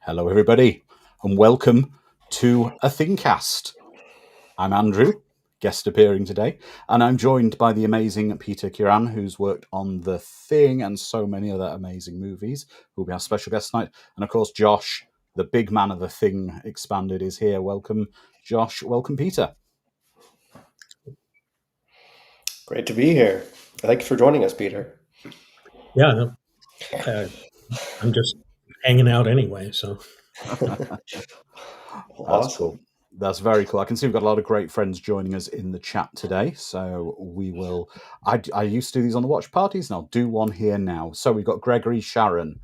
Hello, everybody, and welcome to a ThingCast. I'm Andrew, guest appearing today, and I'm joined by the amazing Peter Kuran, who's worked on The Thing and so many other amazing movies, who will be our special guest tonight. And of course, Josh, the big man of The Thing Expanded, is here. Welcome, Josh. Welcome, Peter. Great to be here. Thanks for joining us, Peter. Yeah, no, I'm just hanging out anyway, so. That's Awesome. cool. That's very cool. I can see we've got a lot of great friends joining us in the chat today. So we will. I used to do these on the watch parties, and I'll do one here now. So we've got Gregory, Sharon,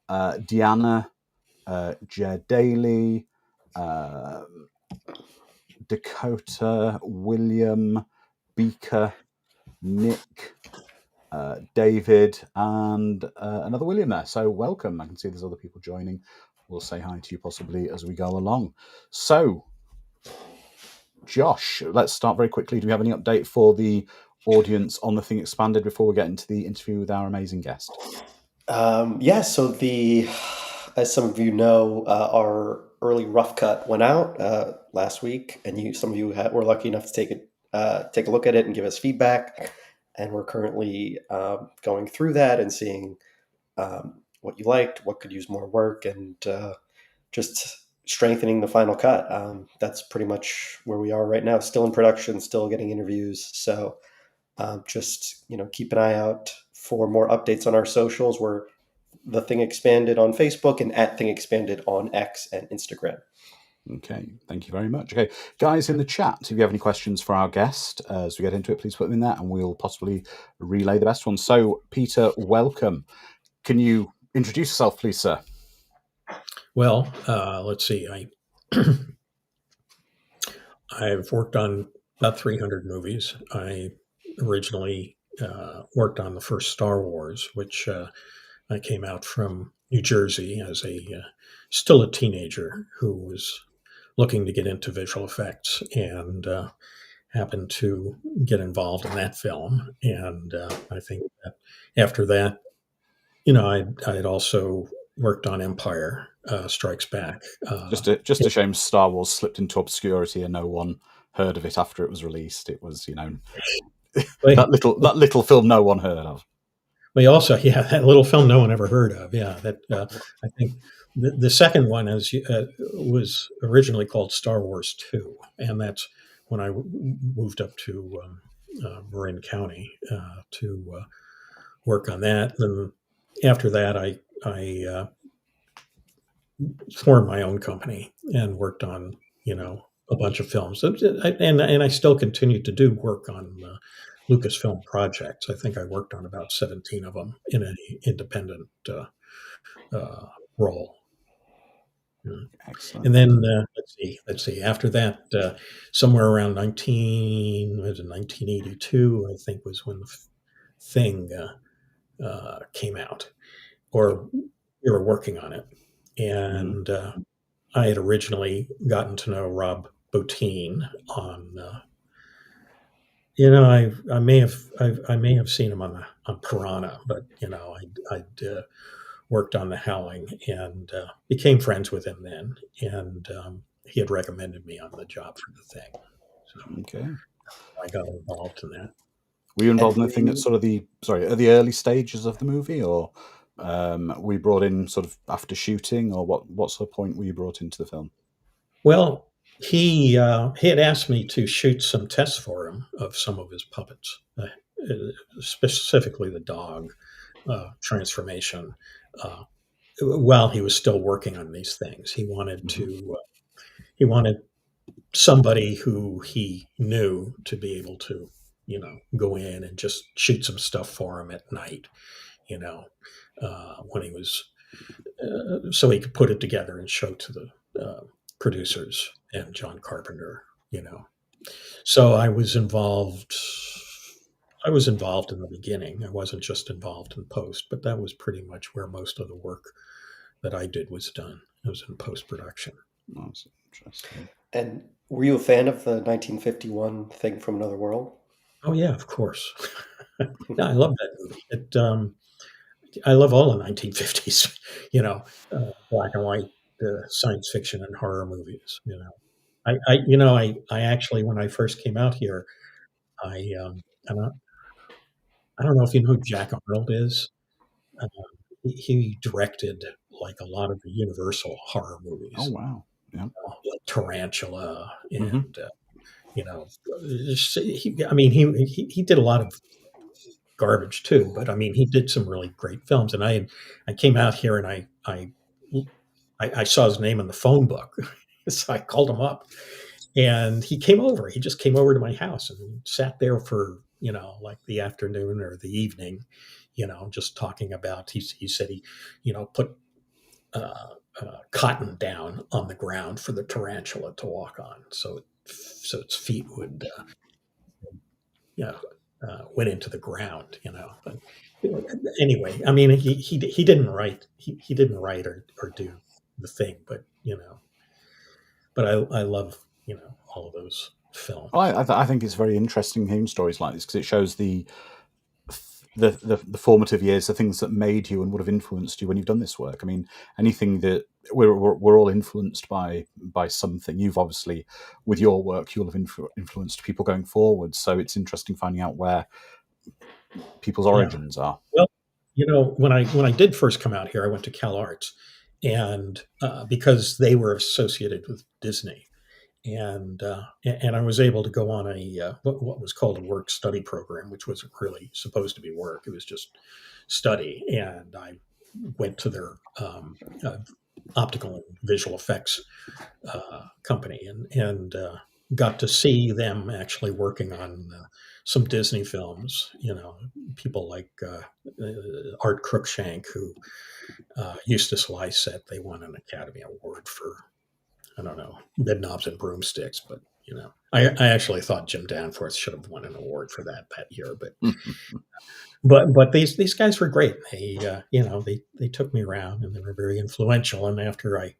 Deanna, Jed Daly, Dakota, William, Beaker, Nick, David, and another William there. So welcome. I can see there's other people joining. We'll say hi to you possibly as we go along. So, Josh, let's start very quickly. Do we have any update for the audience on The Thing Expanded before we get into the interview with our amazing guest? So as some of you know, our early rough cut went out last week, and some of you were lucky enough to take a look at it and give us feedback. And we're currently going through that and seeing what you liked, what could use more work, and just strengthening the final cut. That's pretty much where we are right now. Still in production, still getting interviews. So just keep an eye out for more updates on our socials. We're The Thing Expanded on Facebook and at Thing Expanded on X and Instagram. Okay, thank you very much. Okay, guys in the chat, if you have any questions for our guest as we get into it, please put them in there and we'll possibly relay the best ones. So, Peter, welcome. Can you introduce yourself, please, sir? Well, let's see. I've worked on about 300 movies. I originally worked on the first Star Wars, which I came out from New Jersey as still a teenager who was looking to get into visual effects and happened to get involved in that film. And I think that after that, I had also worked on Empire Strikes Back. Just a shame Star Wars slipped into obscurity and no one heard of it after it was released. It was, that little film no one heard of. But also, that little film no one ever heard of. Yeah, that I think the second one was originally called Star Wars 2, and that's when I moved up to Marin County to work on that. And after that, I formed my own company and worked on a bunch of films, and I still continue to do work on Lucasfilm projects. I think I worked on about 17 of them in an independent role. Excellent. And then let's see. After that, somewhere around 1982, I think was when the Thing came out, or we were working on it. And I had originally gotten to know Rob Bottin on. I may have seen him on Piranha, but I'd worked on The Howling and became friends with him then, and he had recommended me on the job for The Thing. So okay, I got involved in that. Were you involved in the thing at sort of the early stages of the movie, or were you brought in sort of after shooting, or what's the point were you brought into the film? Well, he had asked me to shoot some tests for him of some of his puppets, specifically the dog transformation. While he was still working on these things, he wanted somebody who he knew to be able to, go in and just shoot some stuff for him at night, when he was, so he could put it together and show to the producers and John Carpenter, So I was involved in the beginning. I wasn't just involved in post, but that was pretty much where most of the work that I did was done. It was in post-production. That's interesting. And were you a fan of the 1951 Thing from Another World? Oh yeah, of course. Yeah, I love that movie. I love all the 1950s, black and white science fiction and horror movies. I actually, when I first came out here, I I don't, I don't know if you know who Jack Arnold is. Uh, he directed like a lot of the Universal horror Oh movies, wow. Yeah. like Tarantula, Hmm. and you know, I mean, he did a lot of garbage too, but I mean, he did some really great films. And I came out here and I saw his name in the phone book, so I called him up, and he came over. He just came over to my house and sat there for like the afternoon or the evening, just talking about. He said put cotton down on the ground for the tarantula to walk on, so its feet would you know, went into the ground, But anyway, I mean, he didn't write he didn't write or do the thing, but I love all of those Well, films. I think it's very interesting hearing stories like this because it shows the formative years, the things that made you and would have influenced you when you've done this work. I mean, anything that we're all influenced by something. You've obviously, with your work, you'll have influenced people going forward. So it's interesting finding out where people's Yeah. origins are. Well, when I did first come out here, I went to Cal Arts, and because they were associated with Disney, and I was able to go on a what was called a work study program, which wasn't really supposed to be work; it was just study. And I went to their optical and visual effects company, and got to see them actually working on some Disney films. People like Art Cruikshank, who Eustace Weiss said they won an Academy Award for, I don't know, Bedknobs and Broomsticks, but I actually thought Jim Danforth should have won an award for that year, but these guys were great. They took me around and they were very influential. And after I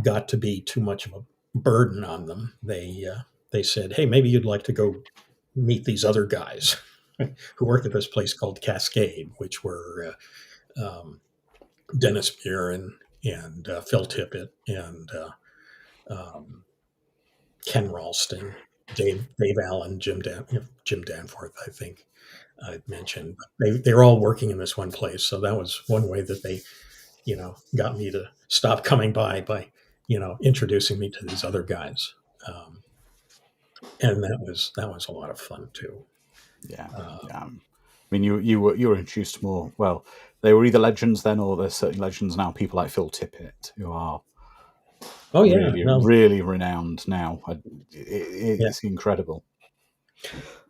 got to be too much of a burden on them, they said, "Hey, maybe you'd like to go meet these other guys who worked at this place called Cascade," which were Dennis Muir and Phil Tippett and um, Ken Ralston, Dave Allen, Jim Danforth, I think I mentioned. They were all working in this one place, so that was one way that they got me to stop coming by introducing me to these other guys, and that was a lot of fun too. Yeah, Uh, yeah. I mean, you were introduced more. Well, they were either legends then, or they're certainly legends now. People like Phil Tippett, who are oh yeah, really, no, really renowned now. yeah, It's incredible.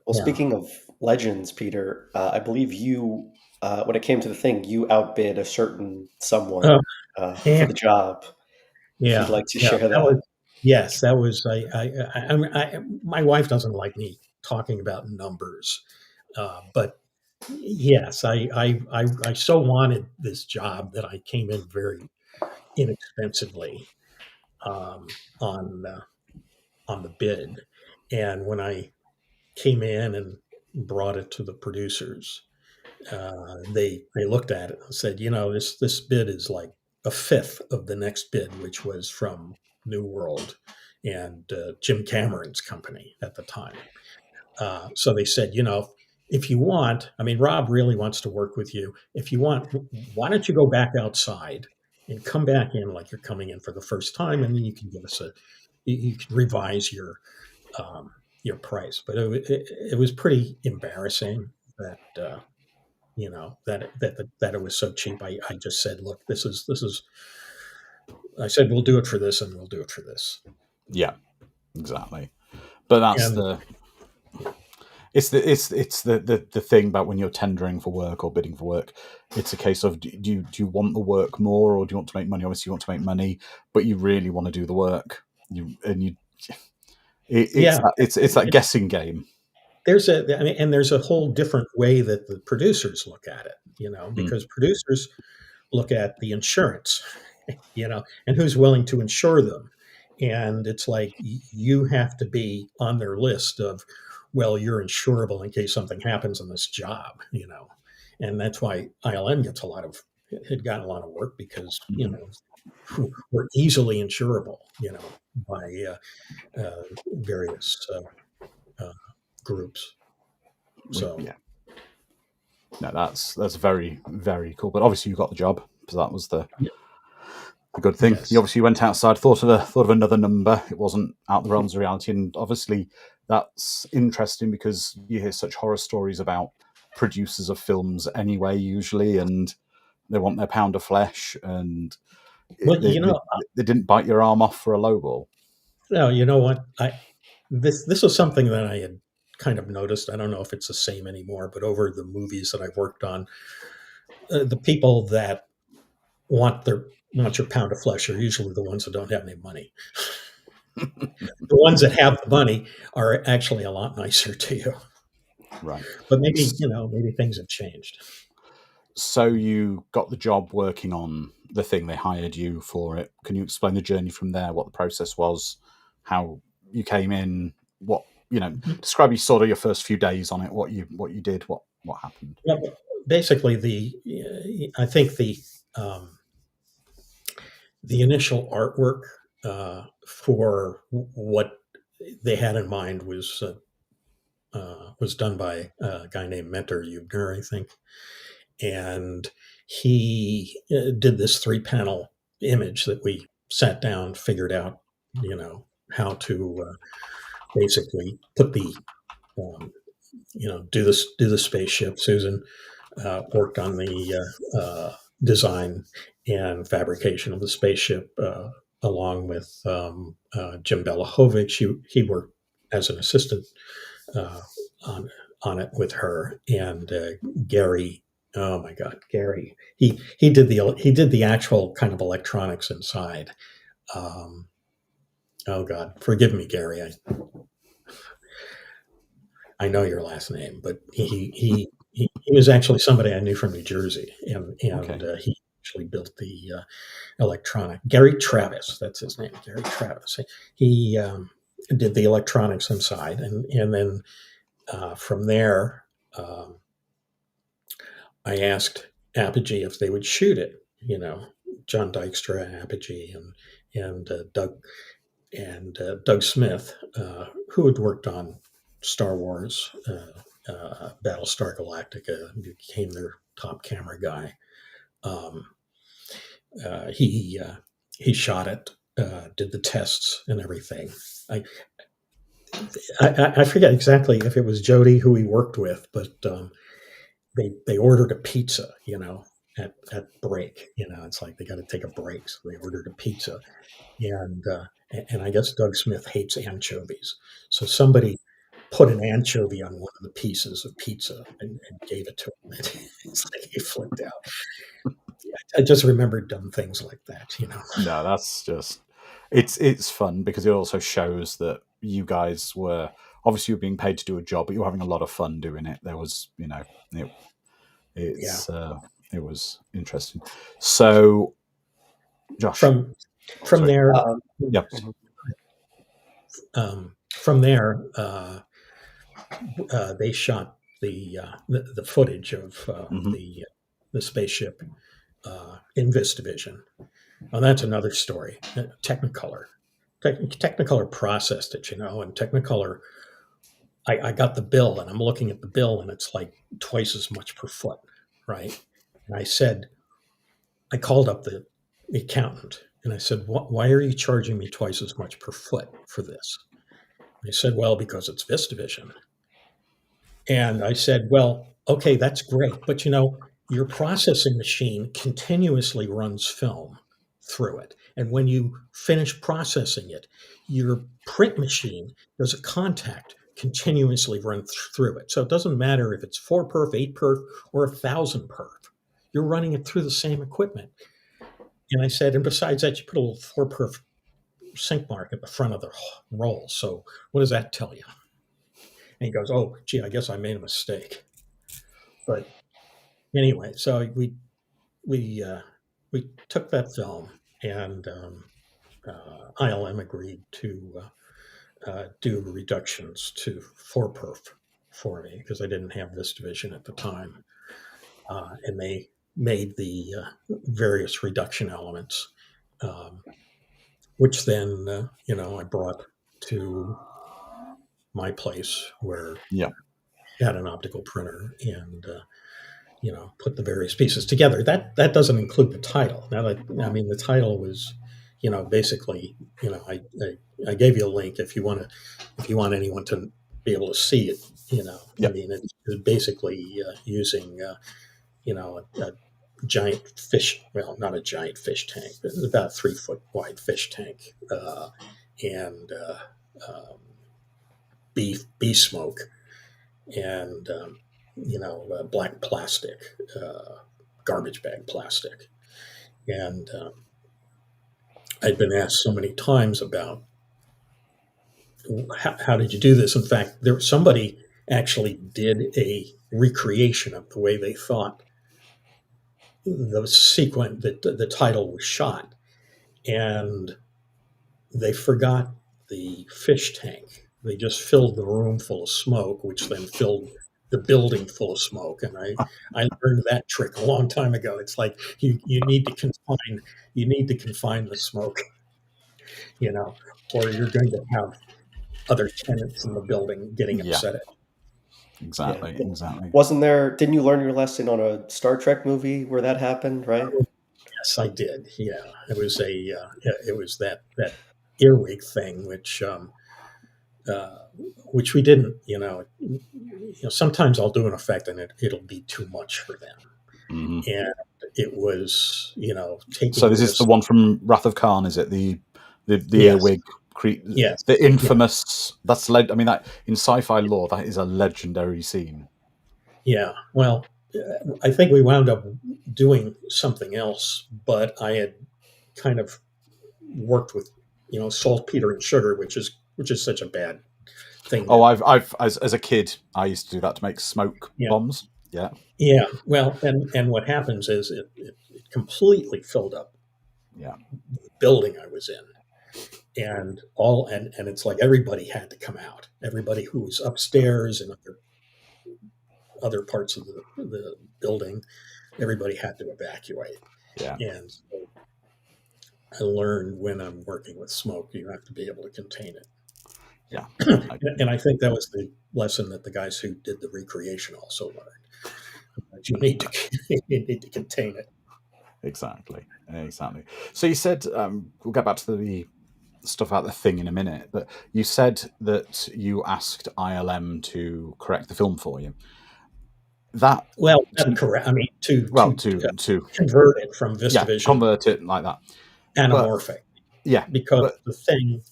Well, yeah, speaking of legends, Peter, I believe you, when it came to the thing, you outbid a certain uh, someone yeah, for the job. If you'd yeah, like to yeah. share That was that. yes, that was. My wife doesn't like me talking about numbers, but yes, I so wanted this job that I came in very inexpensively on on the bid. And when I came in and brought it to the producers, they looked at it and said, this bid is like a fifth of the next bid, which was from New World and Jim Cameron's company at the time. So they said, if you want, I mean, Rob really wants to work with you. If you want, why don't you go back outside and come back in like you're coming in for the first time, and then you can give us you can revise your price. But it was pretty embarrassing that that it was so cheap. I just said, look, this is. I said we'll do it for this, and we'll do it for this. Yeah, exactly. But that's And the it's the thing about when you're tendering for work or bidding for work. It's a case of do you want the work more or do you want to make money? Obviously, you want to make money, but you really want to do the work. It's yeah, that it's that guessing game. I mean, and there's a whole different way that the producers look at it, Mm. because producers look at the insurance, and who's willing to insure them. And it's like you have to be on their list of, well, you're insurable in case something happens in this job. And that's why ILM had gotten a lot of work because, Mhm. were easily insurable, by various groups. So Yeah. No, that's very, very cool. But obviously you got the job, so that was the good thing. You yes, obviously went outside, thought of another number. It wasn't out the realms of reality, and obviously that's interesting because you hear such horror stories about producers of films anyway, usually, and they want their pound of flesh, and well, they didn't bite your arm off for a lowball. no, you know what? This was something that I had kind of noticed. I don't know if it's the same anymore, but over the movies that I've worked on, the people that want your pound of flesh are usually the ones that don't have any money. The ones that have the money are actually a lot nicer to you. Right. But maybe things have changed. So you got the job working on the thing, they hired you for it. Can you explain the journey from there, what the process was, how you came in, what, describe your first few days on it, what you did, what happened. Well, basically, I think the initial artwork for what they had in mind was done by a guy named Mentor Hubner, I think, and he did this 3-panel image that we sat down, figured out, how to basically put um, do the spaceship. Susan worked on the design and fabrication of the spaceship, along with Jim Belahovich. He worked as an assistant uh, on it with her, and Gary. Oh my God, Gary! He did the actual kind of electronics inside. Um, oh God, forgive me, Gary. I know your last name, but he was actually somebody I knew from New Jersey, and Okay. he actually built the electronic. Gary Travis, that's his name. Gary Travis. He did the electronics inside, and then from there, um, I asked Apogee if they would shoot it. John Dykstra, Apogee, and Doug Smith, who had worked on Star Wars, Battlestar Galactica, became their top camera guy. Um, uh, he uh, he shot it, did the tests and everything. I, I forget exactly if it was Jody who he worked with, but they ordered a pizza, at break. It's like they got to take a break, so they ordered a pizza, and and I guess Doug Smith hates anchovies, so somebody put an anchovy on one of the pieces of pizza and gave it to him. It's like he flipped out. I just remember dumb things like that. No, that's just it's fun because it also shows that you guys were obviously you're being paid to do a job, but you're having a lot of fun doing it. There was, it, Yeah. it's it was interesting. So, Josh, From sorry, there, yeah, from there, they shot the footage of hmm the spaceship in VistaVision. Well, that's another story. Technicolor. Technicolor processed it, and Technicolor. I got the bill, and I'm looking at the bill, and it's like twice as much per foot, right? And I called up the accountant, and I said, "Why are you charging me twice as much per foot for this?" They said, "Well, because it's VistaVision." And I said, "Well, okay, that's great, but your processing machine continuously runs film through it. And when you finish processing it, your print machine does a contact continuously run through it. So it doesn't matter if it's 4 perf, 8 perf, or 1,000 perf. You're running it through the same equipment." And I said, "And besides that, you put a little 4 perf sync mark at the front of the roll. So what does that tell you?" And he goes, "Oh, gee, I guess I made a mistake." But anyway, so we we took that film, and ILM agreed to do reductions to 4 perf for me because I didn't have this division at the time, and they made the various reduction elements um, which then I brought to my place where Yeah. I had an optical printer and put the various pieces together. That doesn't include the title. Now that I mean the title was basically I gave you a link if you want anyone to be able to see it. I Yeah. mean it's basically using a giant fish, well, not a giant fish tank, but about a 3 foot wide fish tank, and bee smoke, and black plastic, garbage bag plastic. And I'd been asked so many times about how did you do this. In fact, somebody actually did a recreation of the way they thought the sequence that the title was shot, and they forgot the fish tank. They just filled the room full of smoke, which then filled the building full of smoke. And I learned that trick a long time ago. It's like you need to confine the smoke, or you're going to have other tenants in the building getting Yeah. upset at Exactly. Yeah. Exactly. Didn't you learn your lesson on a Star Trek movie where that happened, right? you. Yes, I did. Yeah, it was that earwig thing, uh, which we didn't. Sometimes I'll do an effect and it'll be too much for them, Hmm. and it was So taking this is this. the one from Wrath of Khan, is it? The Yes, earwig, yes, the yeah, infamous. I mean, that in sci-fi lore, that is a legendary scene. yeah. Well, I think we wound up doing something else, but I had kind of worked with saltpeter and sugar, which is such a bad thing Oh, that. I've as a kid, I used to do that to make smoke Yeah. bombs. Yeah. Yeah, well, and what happens is it completely filled up Yeah. the building I was in, and it's like everybody had to come out. Everybody who was upstairs and other parts of the building, everybody had to evacuate. Yeah. And so I learned when I'm working with smoke, you have to be able to contain it. Yeah. And I think that was the lesson that the guys who did the recreation also learned. That you need to you need to contain it. Exactly. Exactly. So you said we'll get back to the stuff about the thing in a minute, but you said that you asked ILM to correct the film for you. That Well, that's correct. I mean, well to to convert it from yeah, VistaVision convert it like that. But anamorphic, yeah, because but the thing,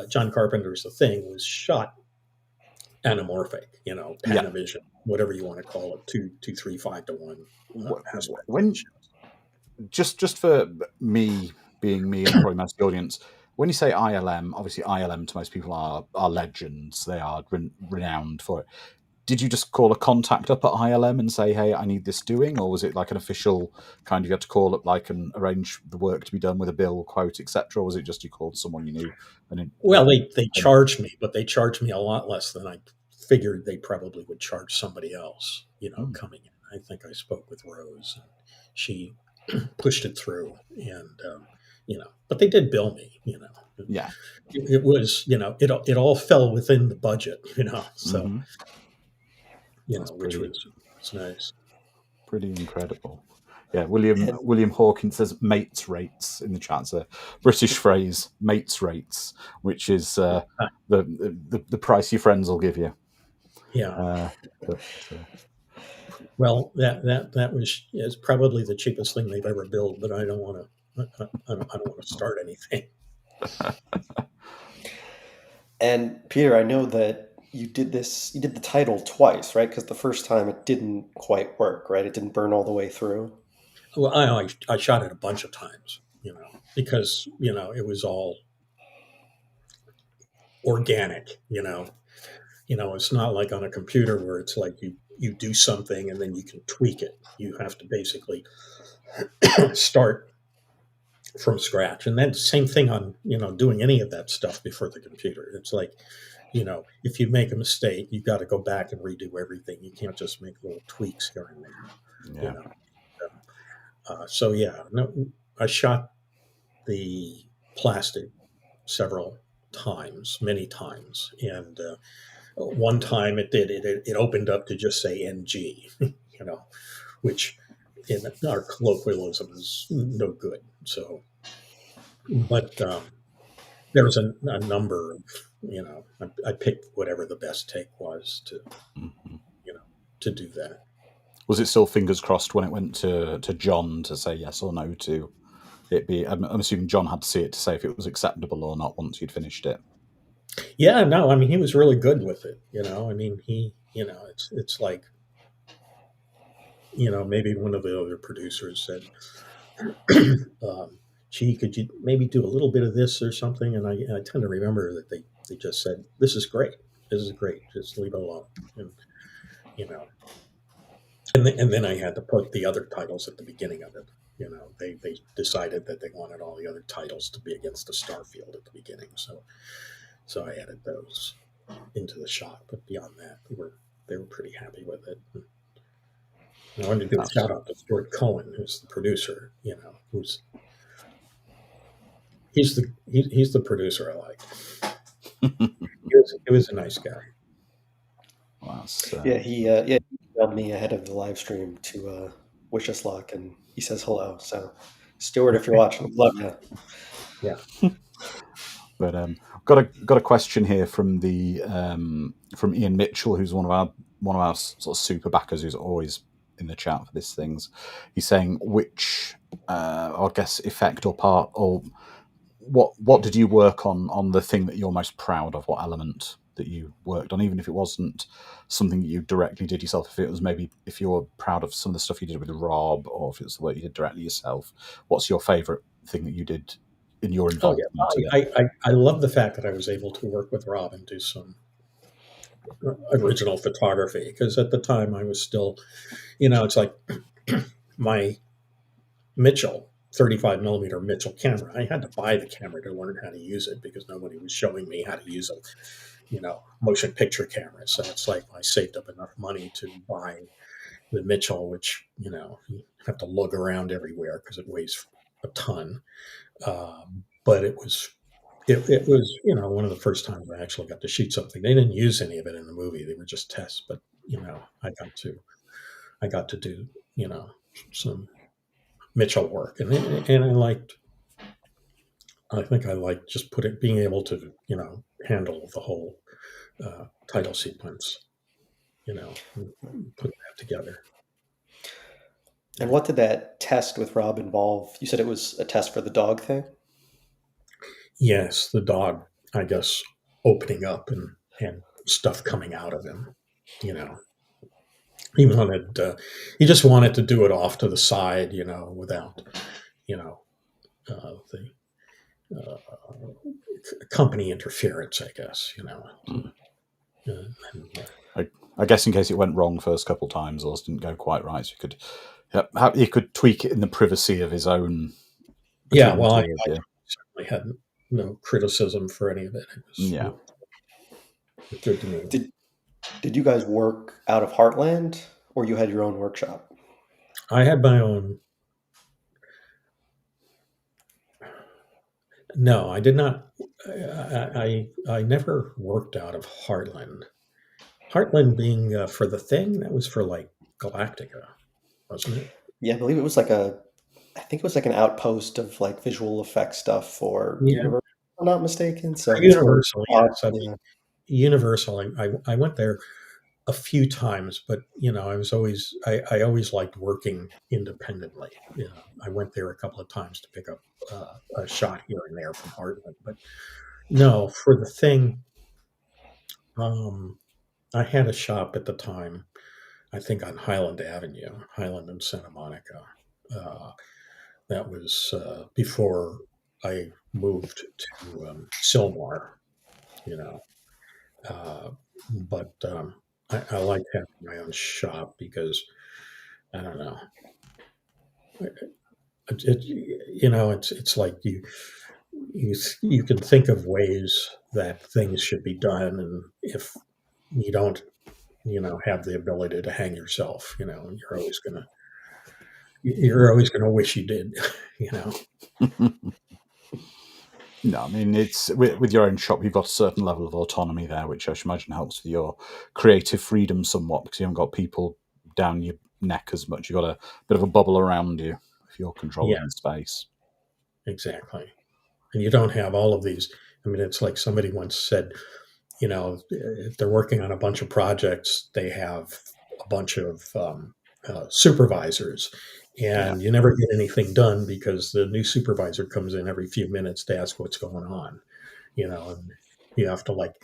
John Carpenter's The Thing was shot anamorphic. yeah, Panavision, whatever you want to call it, 2.3:5 to 1 aspect when ratio. just for me being me and probably most of the audience, when you say ILM, obviously ILM to most people are legends. They are renowned for it. Did you just call a contact up at ILM and say, "Hey, I need this doing," or was it like an official kind of you had to call up like and arrange the work to be done with a bill, quote, etc., or was it just you called someone you knew Well, they and charged me, but they charged me a lot less than I figured they probably would charge somebody else. mm, Coming in. I think I spoke with Rose, and she pushed it through, and but they did bill me. yeah, It was it all fell within the budget. So hmm that's which was nice. pretty incredible. Yeah, William And William Hawkins says mates rates in the chat. It's a British phrase, mates rates, which is the price your friends will give you. Yeah. Uh, but Well, that was is probably the cheapest thing they've ever built, but I don't want to. I don't want to start anything. and Peter, I know that you did this. You did the title twice, right? Because the first time it didn't quite work, right? It didn't burn all the way through. Well, I shot it a bunch of times, because it was all organic. It's not like on a computer where it's like you do something and then you can tweak it. You have to basically start from scratch, and then same thing on doing any of that stuff before the computer. It's like if you make a mistake, you've got to go back and redo everything. You can't just make little tweaks here and there. you yeah, know so yeah, no, I shot the plastic several times, many times, and one time it did it opened up to just say NG, which in our colloquialism is no good. So, but there was a number of, I picked whatever the best take was to, Mhm. to do that. Was it still fingers crossed when it went to John to say yes or no to it be? I'm assuming John had to see it to say if it was acceptable or not once you'd finished it. Yeah, no, I mean, he was really good with it. I mean, it's like, maybe one of the other producers said, gee, could you maybe do a little bit of this or something? And I tend to remember that they just said, this is great. This is great. Just leave it alone. And, you know, and then I had to put the other titles at the beginning of it. They decided that they wanted all the other titles to be against the Starfield at the beginning. So I added those into the shot. But beyond that, they were pretty happy with it. And I wanted to do a shout out to Stuart Cohen, who's the producer, he's the producer I like. He was a nice guy. Well, He emailed me ahead of the live stream to wish us luck, and he says hello. So, Stuart, if you're watching, love you. Yeah. But got a question here from from Ian Mitchell, who's one of our sort of super backers, who's always in the chat for these things. He's saying which I guess effect or part or what did you work on the thing that you're most proud of? What element that you worked on, even if it wasn't something that you directly did yourself, if it was maybe if you're proud of some of the stuff you did with Rob, or if it's the work you did directly yourself. What's your favourite thing that you did in your Oh involvement? yeah, I love the fact that I was able to work with Rob and do some original photography, because at the time I was still, it's like my Mitchell 35 millimeter Mitchell camera. I had to buy the camera to learn how to use it because nobody was showing me how to use a motion picture camera. So it's like I saved up enough money to buy the Mitchell, which you have to lug around everywhere because it weighs a ton. But it was one of the first times I actually got to shoot something. They didn't use any of it in the movie; they were just tests. But I got to do some Mitchell work, and I think I liked just being able to handle the whole title sequence, and put that together. And what did that test with Rob involve? You said it was a test for the dog thing? Yes, the dog, I guess, opening up and stuff coming out of him. He just wanted to do it off to the side, without, the company interference, I guess, I guess in case it went wrong first couple of times or didn't go quite right, so you could tweak it in the privacy of his own. Yeah, well, I certainly had no criticism for any of it. It was good to me. Did you guys work out of Heartland, or you had your own workshop? I had my own. No, I did not. I never worked out of Heartland. Heartland being for the thing, that was for like Galactica, wasn't it? Yeah, I believe it was I think it was like an outpost of like visual effects stuff for Universal, if I'm not mistaken. So Universal, yes. Universal. I went there a few times, but I always liked working independently. I went there a couple of times to pick up a shot here and there from Heartland, but no, for the thing, I had a shop at the time, I think on Highland Avenue, Highland and Santa Monica. That was before I moved to Sylmar, but I like having my own shop because I don't know. It's like you can think of ways that things should be done, and if you don't, have the ability to hang yourself, you're always gonna wish you did, No, I mean it's with your own shop. You've got a certain level of autonomy there, which I should imagine helps with your creative freedom somewhat because you haven't got people down your neck as much. You've got a bit of a bubble around you if you're Yeah, controlling the space. exactly. And you don't have all of these. I mean, it's like somebody once said, if they're working on a bunch of projects, they have a bunch of supervisors, Yeah. and you never get anything done because the new supervisor comes in every few minutes to ask what's going on, and you have to like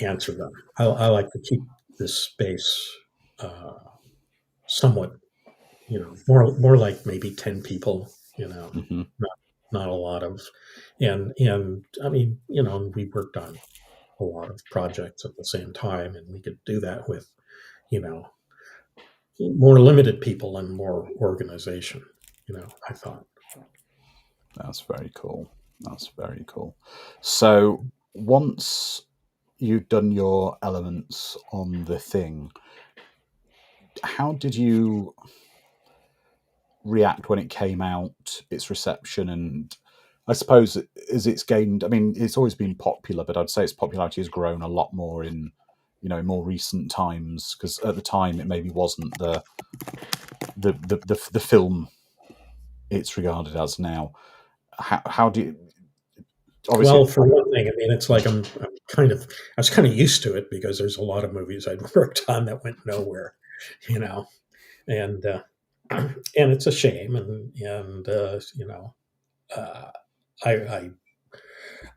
answer them. I like to keep this space uh, somewhat, more like maybe 10 people, Hmm. not a lot of, and I mean, we worked on a lot of projects at the same time, and we could do that with, you know, more limited people and more organization. I thought. That's very cool. That's very cool. So once you'd done your elements on the thing, how did you react when it came out, its reception, and I suppose as it's gained, I mean, it's always been popular, but I'd say its popularity has grown a lot more in more recent times because at the time it maybe wasn't the film it's regarded as now. How do you obviously? Well, for one thing, I mean, it's like I was kind of used to it because there's a lot of movies I'd worked on that went nowhere, you know, and and it's a shame, and uh, I, I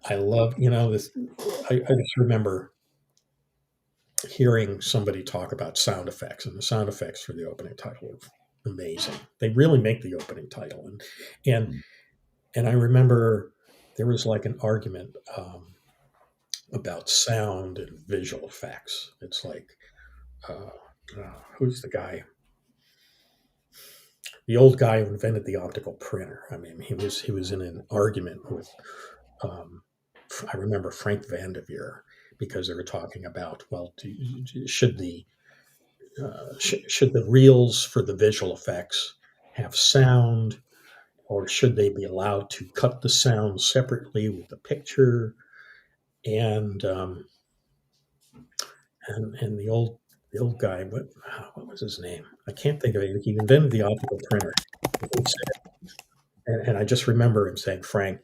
I love this. I just remember hearing somebody talk about sound effects, and the sound effects for the opening title are amazing. They really make the opening title, and Mm, and I remember there was like an argument about sound and visual effects. It's like uh, who's the guy? The old guy who invented the optical printer. I mean, he was in an argument with um, I remember Frank Vanderveer because they were talking about, well, should should the reels for the visual effects have sound, or should they be allowed to cut the sound separately with the picture? And and the old guy, what was his name? I can't think of it. He invented the optical printer. And he said, and I just remember him saying, Frank,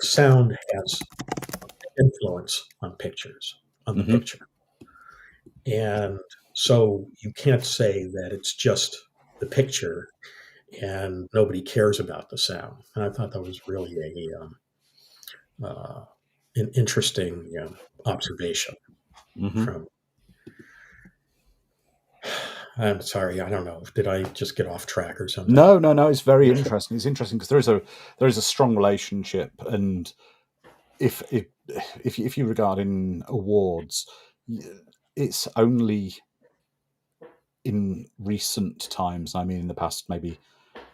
sound has influence on pictures, on the mhm. picture. And so you can't say that it's just the picture and nobody cares about the sound. And I thought that was really uh, an interesting observation Hmm. from. I'm sorry, I don't know. Did I just get off track or something? No, no, no. It's very interesting. It's interesting because there is a strong relationship, and if if you regard in awards, it's only in recent times. I mean, in the past maybe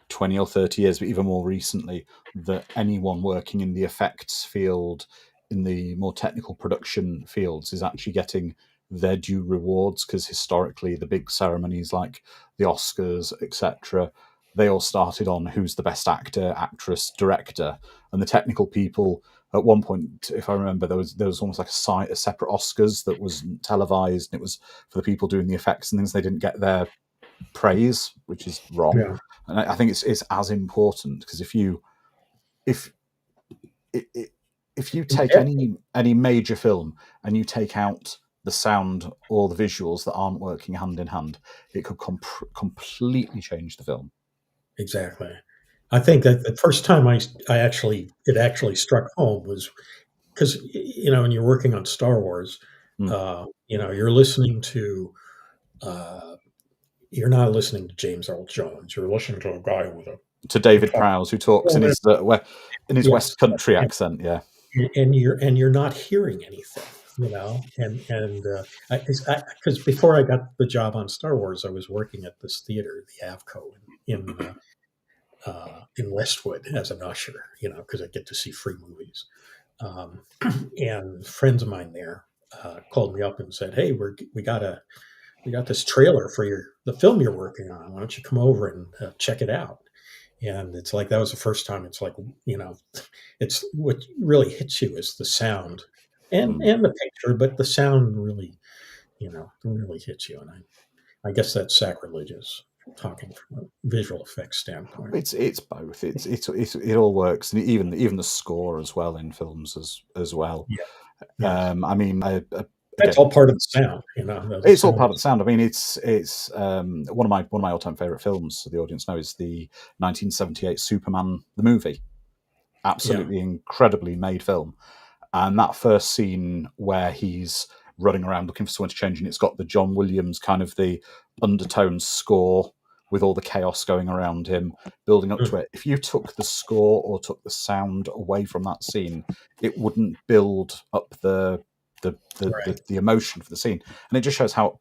20 or 30 years, but even more recently, that anyone working in the effects field, in the more technical production fields, is actually getting their due rewards because historically, the big ceremonies like the Oscars, etc., they all started on who's the best actor, actress, director, and the technical people. At one point, if I remember, there was almost like a separate Oscars that was televised, and it was for the people doing the effects and things. They didn't get their praise, which is wrong. Yeah, And I think it's as important because if if you take yeah, any major film and you take out the sound or the visuals that aren't working hand in hand, it could completely change the film. exactly. I think that the first time it actually struck home was because when you're working on Star Wars, Mm. you're listening to uh, you're not listening to James Earl Jones. You're listening to a guy with a To David guitar. Prowse, who talks in his Yes, West Country accent, yeah. and you're not hearing anything, and because before I got the job on Star Wars, I was working at this theater, the Avco, in Westwood as an usher, because I get to see free movies. Um, and friends of mine there called me up and said, "Hey, we got this trailer for the film you're working on. Why don't you come over and check it out?" And it's like that was the first time. It's like you know it's what really hits you is the sound Mm. and the picture, but the sound really, really hits you. And I guess that's sacrilegious talking from a visual effects standpoint. It's both. It all works, and even the score as well in films as well. Yeah. Yes. I mean, That's again, all part of the sound, the it's all sound part of is the sound. I mean, it's one of my all-time favorite films. So the audience know is the 1978 Superman the movie. yeah. Absolutely incredibly made film. And that first scene where he's running around looking for someone to change, and it's got the John Williams kind of the undertones score with all the chaos going around him, building up to Mm, it. If you took the score or took the sound away from that scene, it wouldn't build up the emotion for the scene. And it just shows how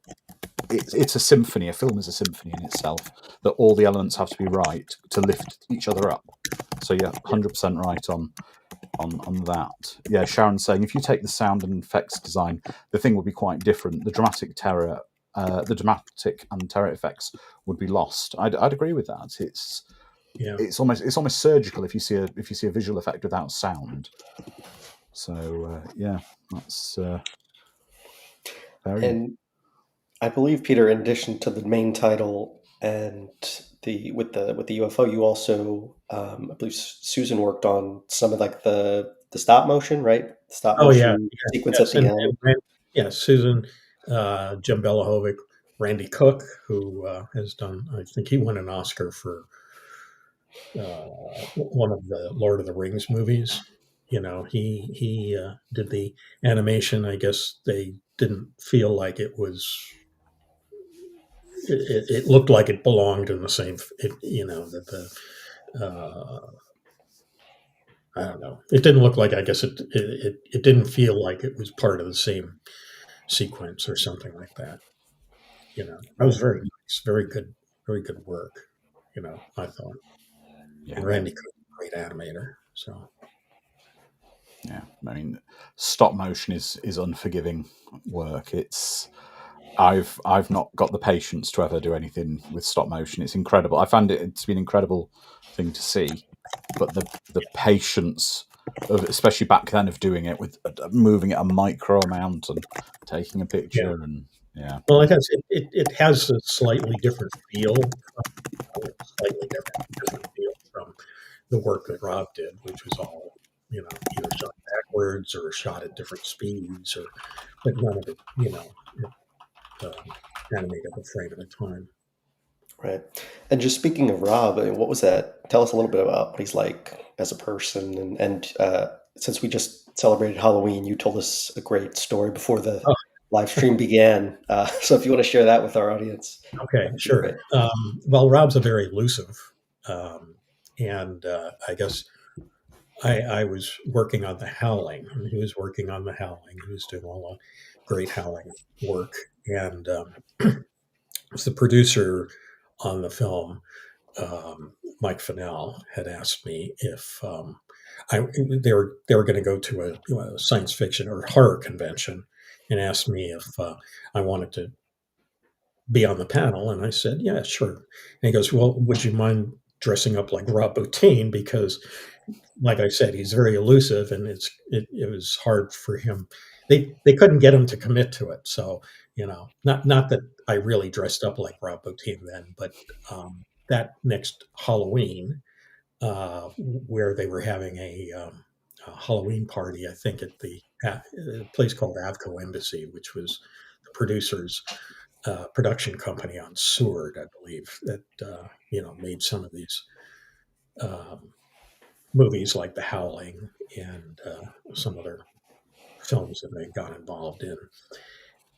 it's a symphony. A film is a symphony in itself. That all the elements have to be right to lift each other up. So yeah, 100% right on that. Yeah, Sharon's saying if you take the sound and effects design, the thing would be quite different. The dramatic and terror effects would be lost. I'd agree with that. yeah. It's almost surgical if you see a visual effect without sound. So yeah, that's very And I believe, Peter, in addition to the main title and the UFO, you also I believe Susan worked on some of like the stop motion, right? Stop Oh yeah, motion yes, sequence at yes, the end. yeah, Susan, Jim Belahovic, Randy Cook, who has done. I think he won an Oscar for one of the Lord of the Rings movies. He did the animation. I guess they didn't feel like it was. It looked like it belonged in the same. That the. I don't know. It didn't look like. I guess it didn't feel like it was part of the same sequence or something like that. That was Right. very nice, very good work. I thought, yeah. and Randy Cook, great animator. So Yeah, I mean, stop motion is unforgiving work. I've not got the patience to ever do anything with stop motion. It's incredible. I found it's been an incredible thing to see, but the patience of, especially back then, of doing it with moving it a micro amount and taking a yeah, picture, and yeah, well, it has a slightly different feel, slightly different feel from the work that Rob did, which was all either shot backwards or shot at different speeds, but none of it animated a frame at a time. Right. And just speaking of Rob, I mean, what was that? Tell us a little bit about what he's like as a person. And since we just celebrated Halloween, you told us a great story before the Oh, live stream began. So if you want to share that with our audience, okay, that would be great. sure. Well, Rob's a very elusive, and I guess I was working on The Howling, and he was working on The Howling. He was doing all the great Howling work, and was the producer on the film. Mike Fennell had asked me if they were going to go to a science fiction or horror convention, and asked me if I wanted to be on the panel, and I said, "Yeah, sure." And he goes, "Well, would you mind dressing up like Rob Bottin because, like I said, he's very elusive, and it was hard for him. They couldn't get him to commit to it. So not that I really dressed up like Rob Bottin then, but that next Halloween, where they were having a Halloween party, I think at a place called Avco Embassy, which was the producers production company on Seward, I believe, that made some of these um, movies like The Howling and some other films that they got involved in.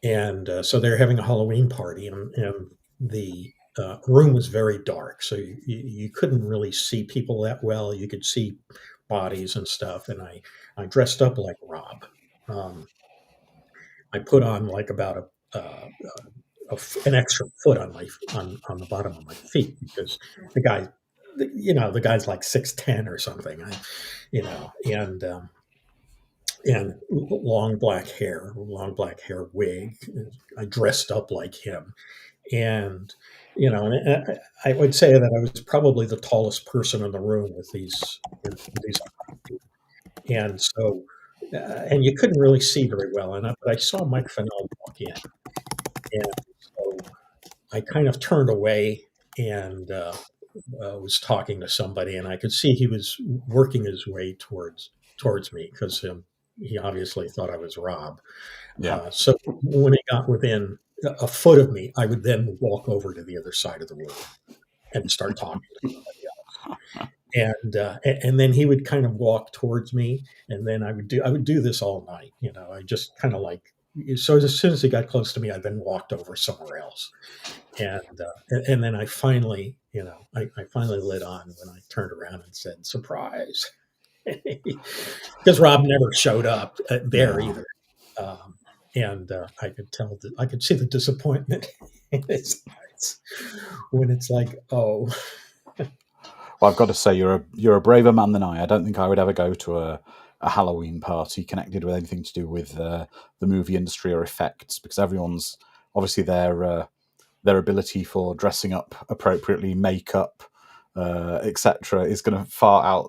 And so they're having a Halloween party, and the room was very dark, so you couldn't really see people that well. You could see bodies and stuff, and I dressed up like Rob. Um, I put on like about an extra foot on on the bottom of my feet because the guy, the guy's like 6'10" or something. And long black hair wig. I dressed up like him, and I would say that I was probably the tallest person in the room with these. And so, and you couldn't really see very well. But I saw Mike Fennell walk in, and so I kind of turned away and was talking to somebody, and I could see he was working his way towards me because he obviously thought I was Rob. Yeah. So when he got within a foot of me, I would then walk over to the other side of the room and start talking to somebody else. And then he would kind of walk towards me, and then I would do this all night. I just kind of like, so as soon as he got close to me, I then walked over somewhere else. And then I finally, I finally lit on when I turned around and said, "Surprise," because Rob never showed up there Yeah. either. And I could tell that I could see the disappointment in his eyes when it's like, "Oh, Well, I've got to say, you're a braver man than I. I don't think I would ever go to a Halloween party connected with anything to do with the movie industry or effects, because everyone's obviously their ability for dressing up appropriately, makeup, etc., is going to far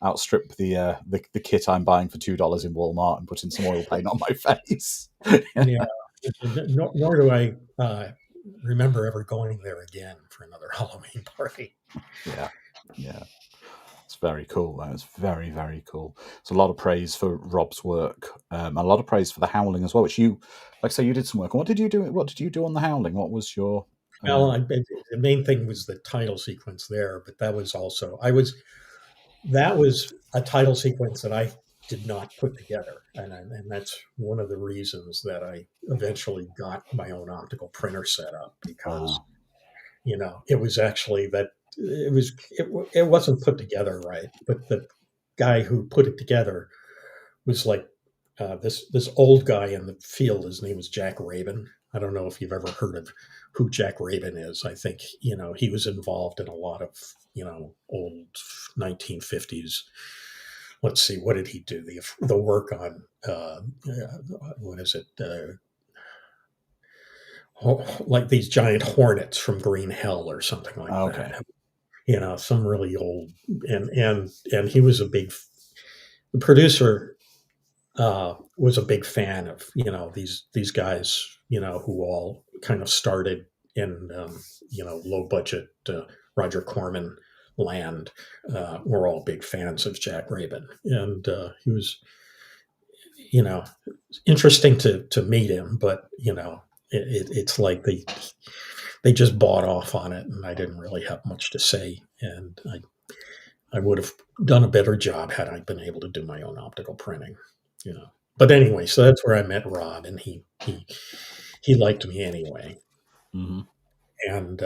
outstrip the kit I'm buying for $2 in Walmart and putting some oil paint on my face. yeah." Nor do I remember ever going there again for another Halloween party. Yeah, yeah. It's very cool. That was very, very cool. It's a lot of praise for Rob's work, and a lot of praise for the Howling as well. Which you, like I say, you did some work. And what did you do? What did you do on the Howling? What was your? Well, the main thing was the title sequence there, but that was a title sequence that I did not put together, and that's one of the reasons that I eventually got my own optical printer set up, because it was actually that it wasn't put together right, but the guy who put it together was like this old guy in the field. His name was Jack Rabin. I don't know if you've ever heard of who Jack Rabin is. I think he was involved in a lot of old 1950s. Let's see, what did he do? The work on what is it? Like these giant hornets from Green Hell or something like Okay. that. Some really old, and he was a big. The producer was a big fan of these guys who all kind of started in low budget Roger Corman land. Were all big fans of Jack Rabin, and he was interesting to meet him, but it's like they just bought off on it, and I didn't really have much to say, and I would have done a better job had I been able to do my own optical printing, you know. But anyway, so that's where I met Rob, and he liked me anyway, Mm-hmm. and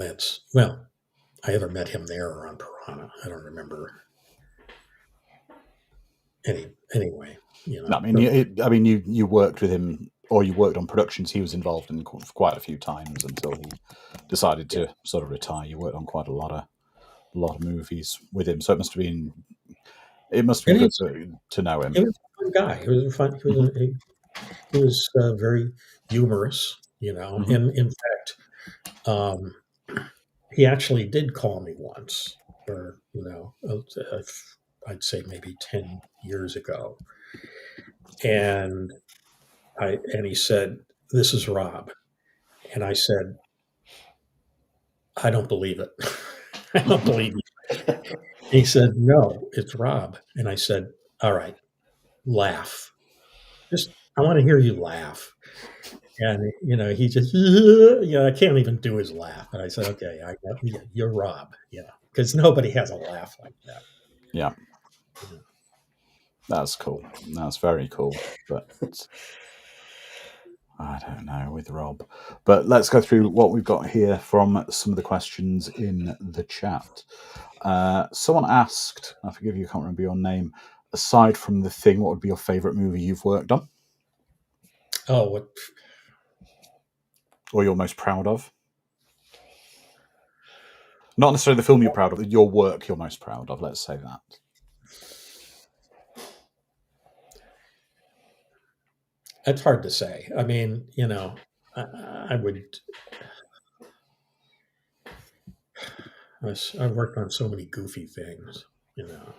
that's, well, I either met him there or on Piranha. I don't remember. Anyway, I mean, you worked with him, or you worked on productions he was involved in quite a few times until he decided to sort of retire. You worked on quite a lot of movies with him, so it must have been good to know him. He was a fun guy. He was a fun. He was very humorous, Mm-hmm. And in fact, he actually did call me once, or I'd say maybe 10 years ago, and he said, "This is Rob," and I said, "I don't believe it. I don't believe you." He said, "No, it's Rob," and I said, "All right, laugh. Just I want to hear you laugh." And he just, I can't even do his laugh. And I said, "Okay, you're Rob," because nobody has a laugh like that. Yeah. That's cool. That's very cool. But I don't know with Rob. But let's go through what we've got here from some of the questions in the chat. Someone asked, I forgive you, I can't remember your name. Aside from The Thing, what would be your favourite movie you've worked on? Oh, what? Or you're most proud of? Not necessarily the film you're proud of, your work you're most proud of, let's say that. It's hard to say. I mean, I would. I worked on so many goofy things, you know.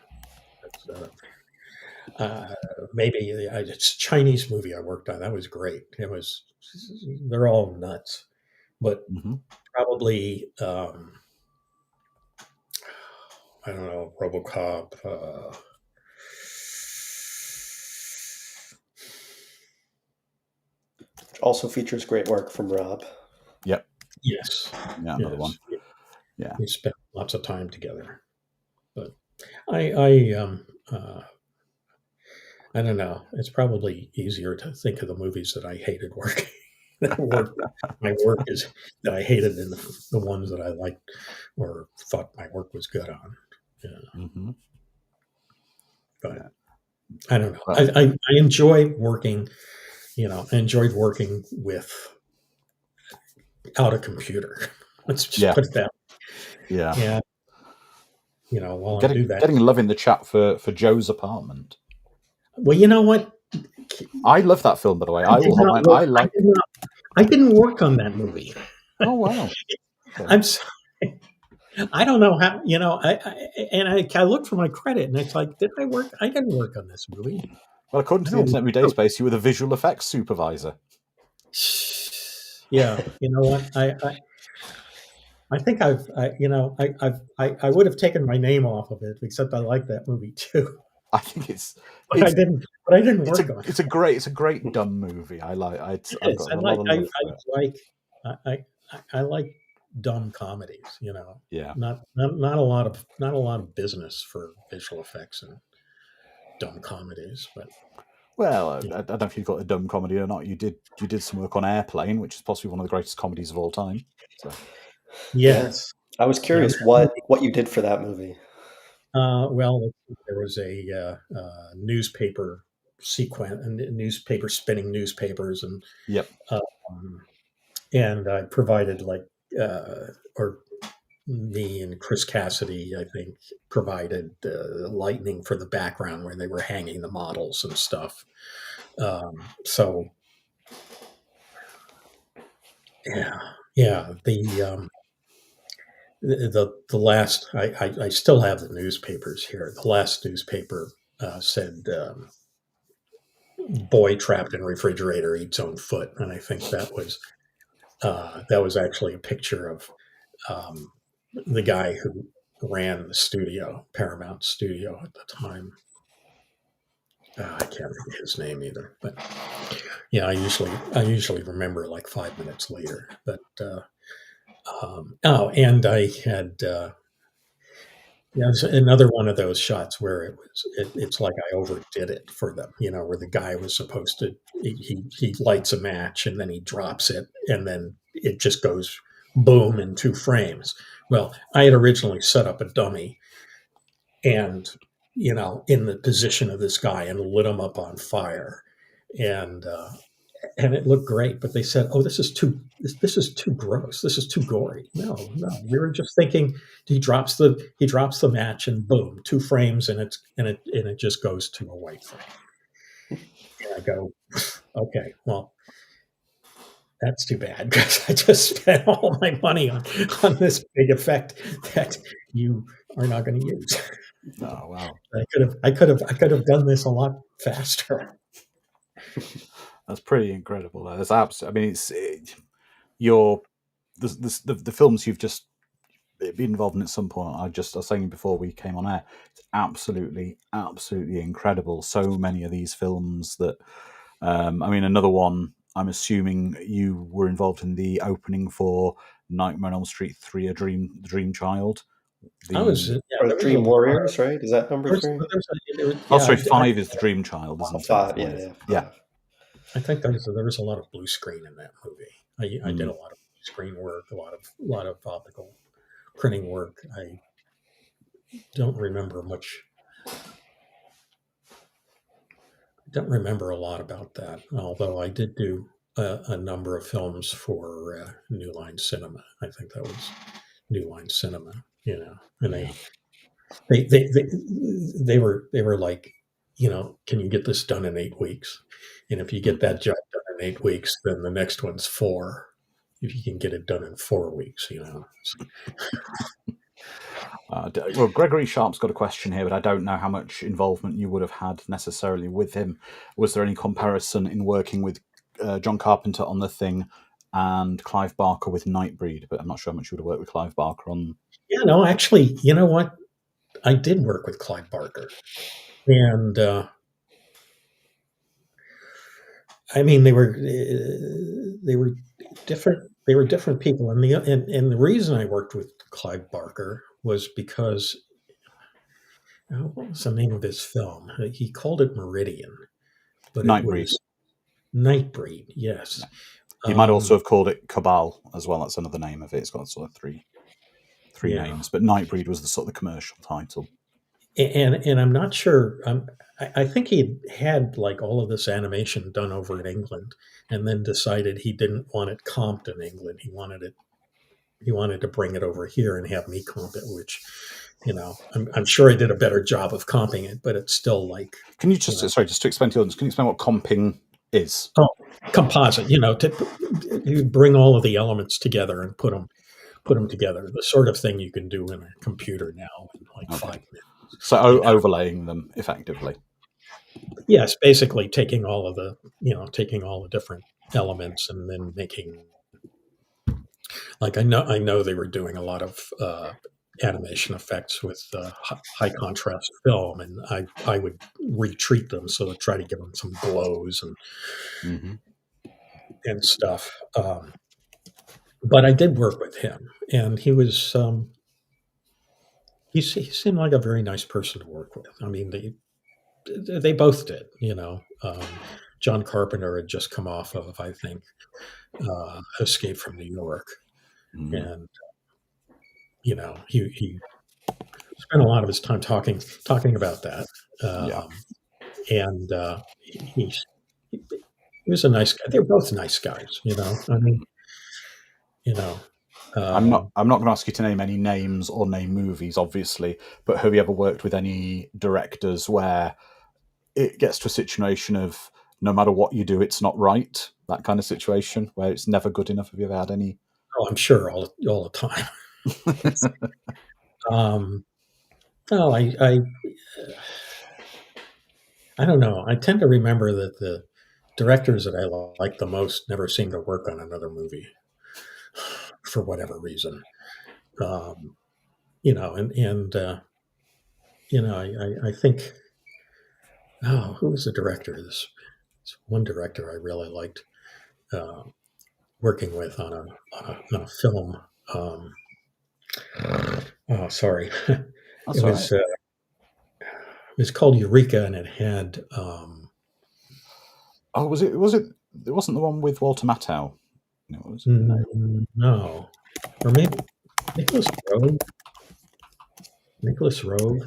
It's, maybe it's a Chinese movie I worked on. That was great. It was. They're all nuts, but Hmm. probably I don't know, RoboCop. Which also features great work from Rob. Yep. Yes, Yeah, another one. yes, Yeah. we spent lots of time together. But I don't know. It's probably easier to think of the movies that I hated working. My work is that I hated than the ones that I liked or thought my work was good on. Yeah, Hmm. but Yeah. I don't know. Well, I enjoy working. I enjoyed working without a computer. Let's just yeah. put it that Yeah. way. And while I Getting do that, getting love in the chat for Joe's Apartment. well, you know what? I love that film, by the way. I I did will hold not mine. work. I like. I didn't work on that movie. Oh wow. Okay. I'm sorry. I don't know how. I looked for my credit, and it's like, did I work? I didn't work on this movie. Well, according I to the don't Internet Movie know. Database, you were the visual effects supervisor. Yeah, you know what? I think I would have taken my name off of it, except I like that movie too. I think it's But I it's didn't. But I didn't it's work a on it. it's a great dumb movie. I like. It I've is. got a lot of love for it. I like dumb comedies. Yeah. Not a lot of business for visual effects and dumb comedies, but Well, I yeah. don't know if you call it a dumb comedy or not. You did some work on Airplane, which is possibly one of the greatest comedies of all time. So Yeah. Yes. I was Yeah. curious what you did for that movie. Well, there was a newspaper sequence, a newspaper spinning newspapers, yep. um, and I provided or me and Chris Cassidy, I think, provided lighting for the background where they were hanging the models and stuff. So yeah, yeah. The last I still have the newspapers here. The last newspaper said "boy trapped in refrigerator eats own foot," and I think that was actually a picture of um, the guy who ran the studio, Paramount Studio at the time. I can't remember his name either, but yeah, I usually remember like 5 minutes later. But and I had it's another one of those shots where it's like I overdid it for them, where the guy was supposed to he lights a match and then he drops it and then it just goes boom in 2 frames. Well, I had originally set up a dummy and in the position of this guy and lit him up on fire and and it looked great, but they said, "Oh, this is too gross. This is too gory." No, no, we were just thinking he drops the match and boom, 2 frames, and it just goes to a white frame. And I go, okay, well, that's too bad because I just spent all my money on this big effect that you are not going to use. Oh wow. I could have done this a lot faster. That's pretty incredible. That's absolutely. I mean, your the films you've just been involved in at some point. I was saying before we came on air. It's absolutely incredible. So many of these films that. I mean, another one. I'm assuming you were involved in the opening for Nightmare on Elm Street 3: A Dream Child. I was The yeah, Or there was a Dream lot. Warriors, right? Is that number three? oh, Yeah, sorry, 5 is the Dream Child, Oh, isn't it? five. Yeah, 5. yeah, Yeah. five. I think there was a lot of blue screen in that movie. I did a Mm. lot of blue screen work, a lot of optical printing work. I don't remember much. Don't remember a lot about that. Although I did do a number of films for New Line Cinema. I think that was New Line Cinema. And Yeah. they were like, can you get this done in 8 weeks? And if you get that job done in 8 weeks, then the next one's 4. If you can get it done in 4 weeks. Well, Gregory Sharp's got a question here, but I don't know how much involvement you would have had necessarily with him. Was there any comparison in working with John Carpenter on The Thing and Clive Barker with Nightbreed? But I'm not sure how much you would have worked with Clive Barker on. Yeah, no, actually, you know what? I did work with Clive Barker, and I mean, they were different. They were different people, and the reason I worked with Clive Barker was because what was the name of his film? He called it Meridian, but it Nightbreed. was Nightbreed. Yes, He might also have called it Cabal as well. That's another name of it. It's got sort of three yeah. names, but Nightbreed was the sort of the commercial title. And I'm not sure. I think he had like all of this animation done over in England, and then decided he didn't want it comped in England. He wanted to bring it over here and have me comp it, which, I'm sure I did a better job of comping it, but it's still like. Can you just just to explain to the audience? Can you explain what comping is? Oh, composite. To bring all of the elements together and put them together. The sort of thing you can do in a computer now in like 5 minutes. So overlaying them effectively. Yes, basically taking all the different elements and then making. Like I know they were doing a lot of animation effects with high contrast film, and I would retreat them so to try to give them some glows and stuff. But I did work with him, and he was. He seemed like a very nice person to work with. I mean, they both did. John Carpenter had just come off of, I think, Escape from New York, and he spent a lot of his time talking about that. And he was a nice guy. They're both nice guys. I mean, I'm not going to ask you to name any names or name movies, obviously, but have you ever worked with any directors where it gets to a situation of no matter what you do, it's not right? That kind of situation where it's never good enough. Have you ever had any? Oh, I'm sure all the time. No, I don't know. I tend to remember that the directors that I like the most never seem to work on another movie for whatever reason. I think, who was the director of this? It's one director I really liked working with on a film. Sorry. It was called Eureka, and it had. Was it? It wasn't the one with Walter Matthau. No, or maybe Nicholas Rowe. Nicholas Rowe.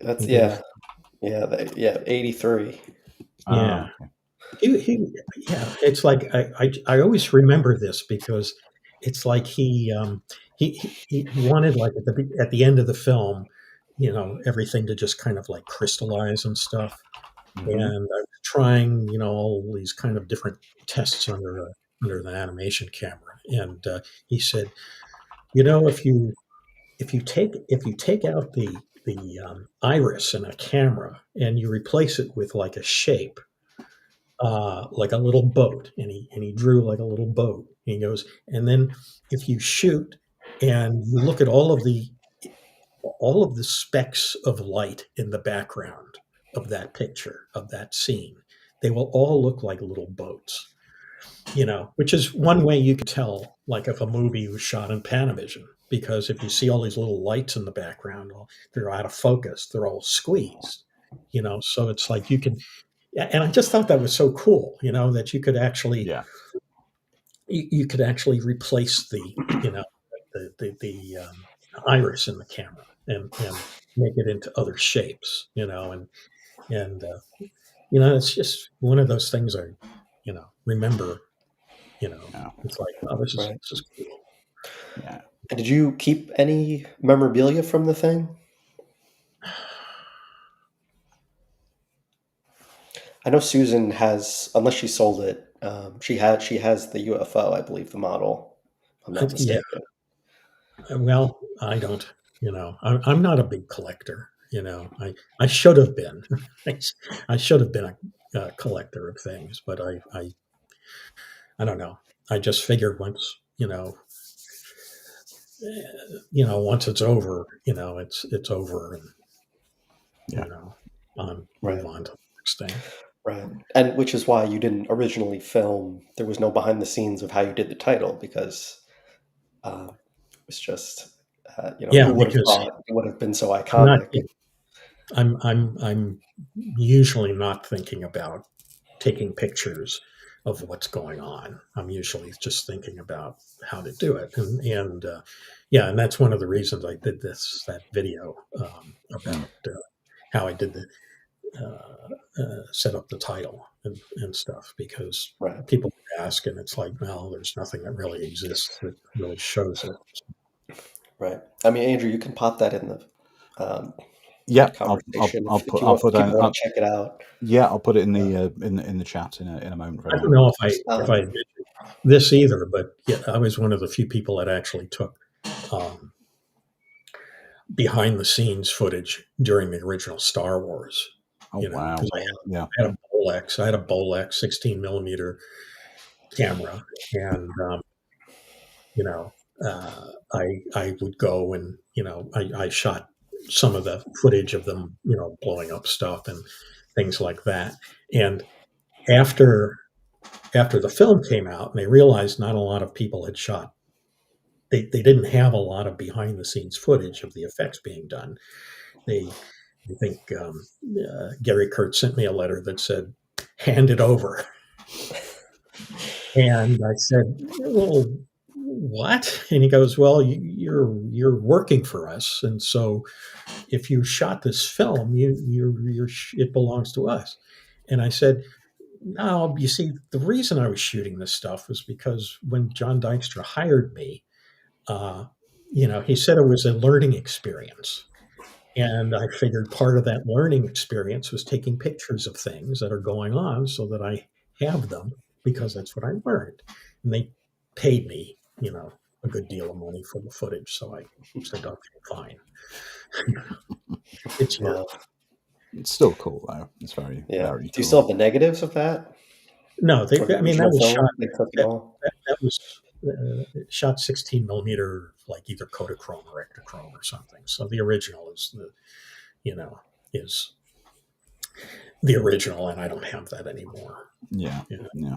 That's 83. Yeah. It's like I always remember this because it's like he wanted, like, at the end of the film, everything to just kind of like crystallize and stuff. And I was trying, all these kind of different tests under the animation camera. And he said, if you take out the iris in a camera and you replace it with like a shape, like a little boat, and he drew like a little boat. And he goes, and then if you shoot and you look at all of the specks of light in the background of that picture, of that scene, they will all look like little boats. Which is one way you could tell, like, if a movie was shot in Panavision, because if you see all these little lights in the background, they're out of focus, they're all squeezed. So it's like you can. And I just thought that was so cool, that you could actually, you could actually replace the iris in the camera and make it into other shapes, and it's just one of those things I, remember, it's like, oh, this is cool. Yeah. And did you keep any memorabilia from the thing? I know Susan has, unless she sold it, she has the UFO, I believe, the model. If I'm not mistaken. Yeah. Well, I don't. I'm not a big collector. I should have been. I should have been a collector of things, but I don't know. I just figured once it's over, it's over, and Yeah. move on to the next thing. Right. And which is why you didn't originally film. There was no behind the scenes of how you did the title because it's just, Yeah, who would have because thought it would have been so I'm not. iconic? I'm usually not thinking about taking pictures of what's going on. I'm usually just thinking about how to do it, and that's one of the reasons I did that video about how I did the set up the title and stuff, because Right. people ask, and it's like, well, there's nothing that really exists that really shows it. Right. I mean, Andrew, you can pop that in the Yeah, conversation I'll if put you I'll want, put if people that. want to check it out. Yeah, I'll put it in the in the chat in a moment. For I don't anyone. know if I Um, mentioned this either, but yeah, I was one of the few people that actually took um, behind the scenes footage during the original Star Wars. Oh wow! Because Yeah, I had a Bolex, 16 millimeter camera, and you know, I would go and I shot some of the footage of them, blowing up stuff and things like that. And after the film came out, and they realized not a lot of people had shot. They didn't have a lot of behind the scenes footage of the effects being done. I think Gary Kurtz sent me a letter that said, "Hand it over." And I said, "Well, what?" And he goes, "Well, you're working for us, and so if you shot this film, it belongs to us." And I said, "No, you see, the reason I was shooting this stuff was because when John Dykstra hired me, uh, he said it was a learning experience." And I figured part of that learning experience was taking pictures of things that are going on so that I have them, because that's what I learned. And they paid me, a good deal of money for the footage. So I said, okay, fine. It's yours. wow. it's still cool though. It's very Yeah. very Do you cool. still have the negatives of that? No, Or the I mean, that original was film? shot, They took it that, all? that was shot 16 millimeter, like either Kodachrome or Ektachrome or something. So the original is the original, and I don't have that anymore. Yeah, Yeah. yeah.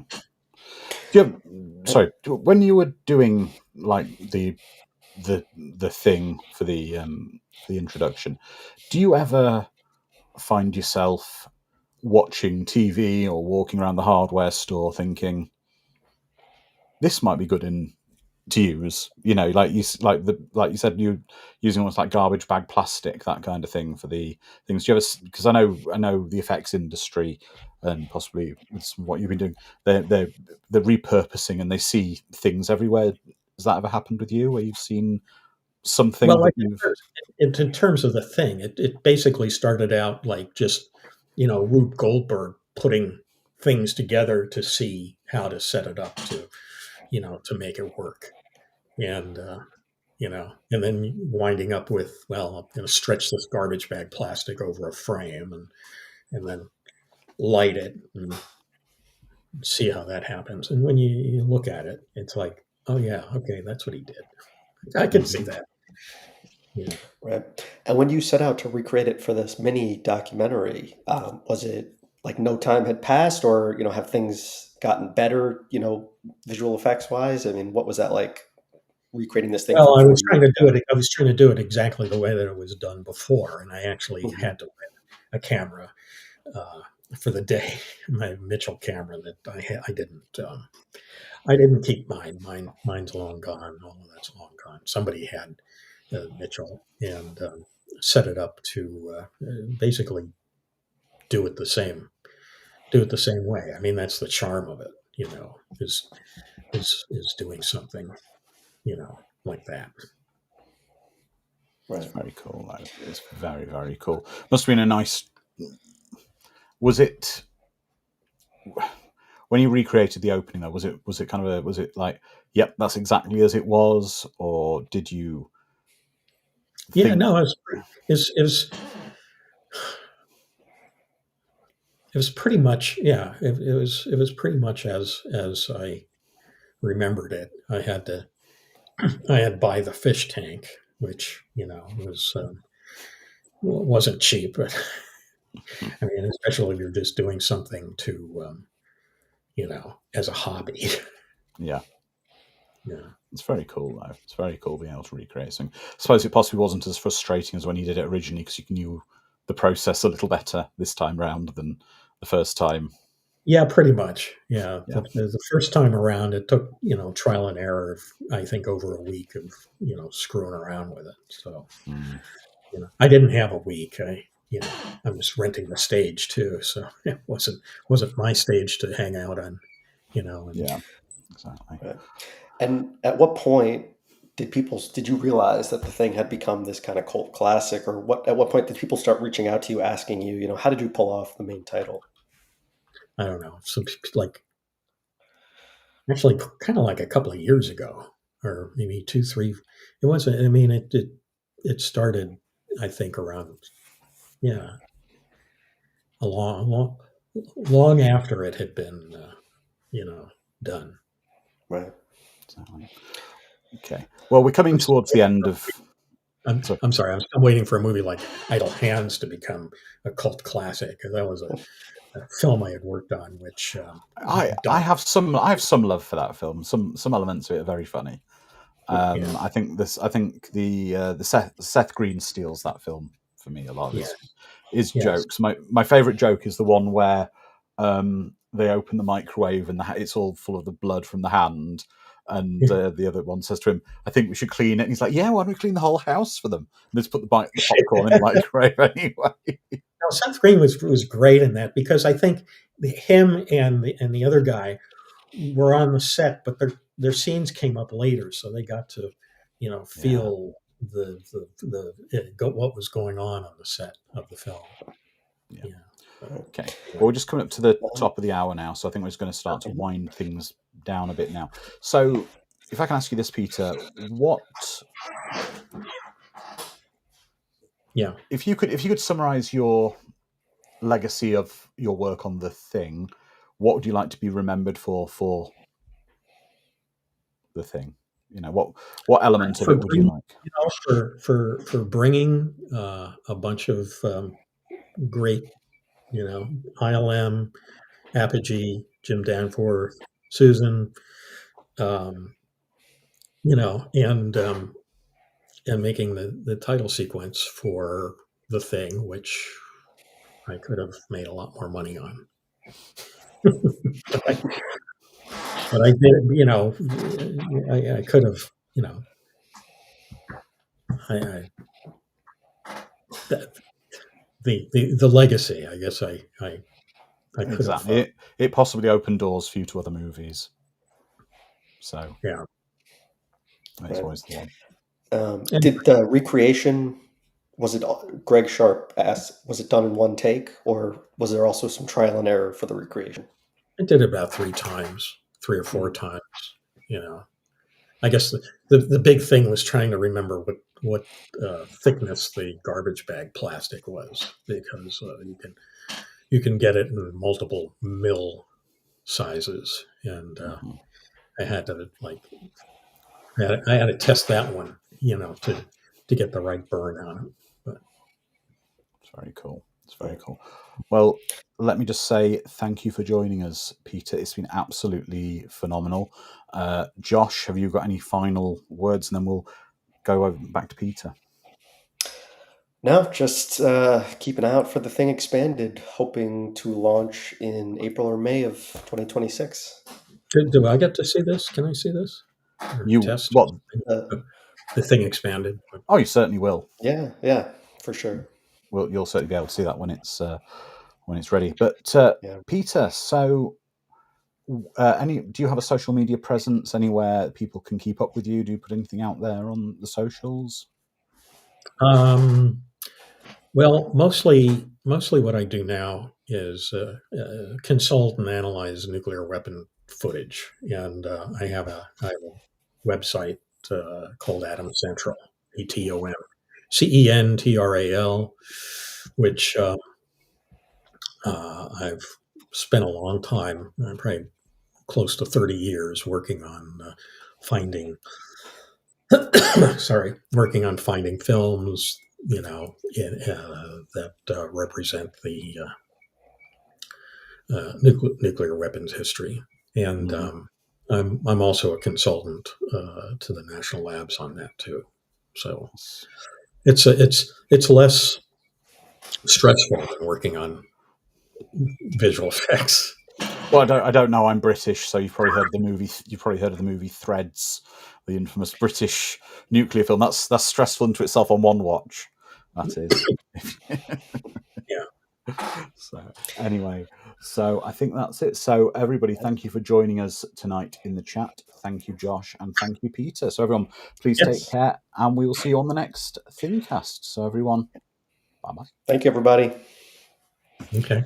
Do you have, sorry, when you were doing like the thing for the introduction, do you ever find yourself watching TV or walking around the hardware store thinking this might be good in to use? Like you said, you using almost like garbage bag plastic, that kind of thing for the things. Do you ever? Because I know the effects industry, and possibly with some of what you've been doing, they're repurposing and they see things everywhere. Has that ever happened with you, where you've seen something Well, that like you've? in terms of the thing, it basically started out like just, Rube Goldberg putting things together to see how to set it up to make it work. And, and then winding up with, well, I'm going to stretch this garbage bag plastic over a frame and then light it and see how that happens. And when you look at it, it's like, oh yeah, okay, that's what he did. I can see that. Yeah. Right. And when you set out to recreate it for this mini documentary, was it like no time had passed, or have things gotten better, visual effects wise? I mean, what was that like recreating this thing from Well, 40 years ago? I was trying to do it exactly the way that it was done before, and I actually Mhm. had to rent a camera uh, for the day. My Mitchell camera that I didn't keep mine. Mine's long gone. All of that's long gone. Somebody had Mitchell and set it up to basically do it the same way. I mean, that's the charm of it. Is doing something like that. It's Right. very cool. Though. It's very very cool. Must have been a nice. Was it when you recreated the opening? Though, was it kind of was it like, yep, that's exactly as it was, or did you? Yeah, no, it was pretty much, yeah, it was pretty much as I remembered it. I had to buy the fish tank, which wasn't cheap, but I mean, especially if you're just doing something to as a hobby. Yeah. Yeah. It's very cool, though. It's very cool being able to recreate something. I suppose it possibly wasn't as frustrating as when you did it originally because you knew the process a little better this time round than the first time. Yeah, pretty much. Yeah. Yeah. The first time around, it took, trial and error of, I think, over a week of, screwing around with it. So, I didn't have a week. I was renting the stage too. So it wasn't my stage to hang out on, and Yeah, exactly. Right. And at what point did you realize that the thing had become this kind of cult classic, or at what point did people start reaching out to you asking you, how did you pull off the main title? I don't know. So like, actually kind of like a couple of years ago, or maybe 2, 3. It wasn't, I mean, it started, I think, around, yeah, a long after it had been, done. Right. Exactly. Okay. Well, we're coming towards the end of. I'm sorry. I'm still waiting for a movie like Idle Hands to become a cult classic. That was a film I had worked on, which I have some love for that film. Some elements of it are very funny. Yeah. I think the Seth Green steals that film for me a lot of his Yes. jokes. My favorite joke is the one where they open the microwave and it's all full of the blood from the hand, and the other one says to him, "I think we should clean it." And he's like, "Yeah, why don't we clean the whole house for them? And let's put the popcorn in the microwave anyway." No, Seth Green was great in that because I think him and the other guy were on the set, but their scenes came up later, so they got to feel what was going on the set of the film. Yeah. Yeah. Okay. Well, we're just coming up to the top of the hour now, so I think we're just going to start to wind things down a bit now. So, if I can ask you this, Peter, Yeah. if you could summarize your legacy of your work on The Thing, what would you like to be remembered for The Thing? What element of For it would you like? for bringing a bunch of great, ILM, Apogee, Jim Danforth, Susan, um, and making the title sequence for The Thing, which I could have made a lot more money on. but I did, I could have, I that, the legacy, I guess I could have, Exactly. It possibly opened doors for you to other movies. So yeah. that's always the one. Did the recreation, was it Greg Sharp asked, was it done in one take, or was there also some trial and error for the recreation? I did it about 3 or 4 times. I guess the big thing was trying to remember what thickness the garbage bag plastic was, because you can get it in multiple mil sizes, and I had to I had to test that one, to get the right burn on it. But It's very cool. It's very cool. Well, let me just say thank you for joining us, Peter. It's been absolutely phenomenal. Josh, have you got any final words? And then we'll go back to Peter. No, just keep an eye out for The Thing Expanded, hoping to launch in April or May of 2026. do I get to see this? Can I see this? Or test What? the Thing Expanded? Oh, you certainly will. Yeah, for sure. Well, you'll certainly be able to see that when it's ready. But Yeah. Peter, so do you have a social media presence anywhere people can keep up with you? Do you put anything out there on the socials? Well, mostly what I do now is consult and analyze nuclear weapon footage, and I have a website called Atom Central, CENTRAL, which I've spent a long time, probably close to 30 years, working on finding working on finding films, that represent the nuclear weapons history. And I'm also a consultant to the national labs on that too. So it's less stressful than working on visual effects. Well, I don't know. I'm British, so you've probably heard of the movie. You've probably heard of the movie Threads, the infamous British nuclear film. That's stressful into itself on one watch. That is. Yeah. So anyway, so I think that's it. So everybody, thank you for joining us tonight in the chat. Thank you, Josh, and thank you, Peter. So everyone, please take care, and we will see you on the next ThingCast. So everyone, bye bye. Thank you, everybody. Okay.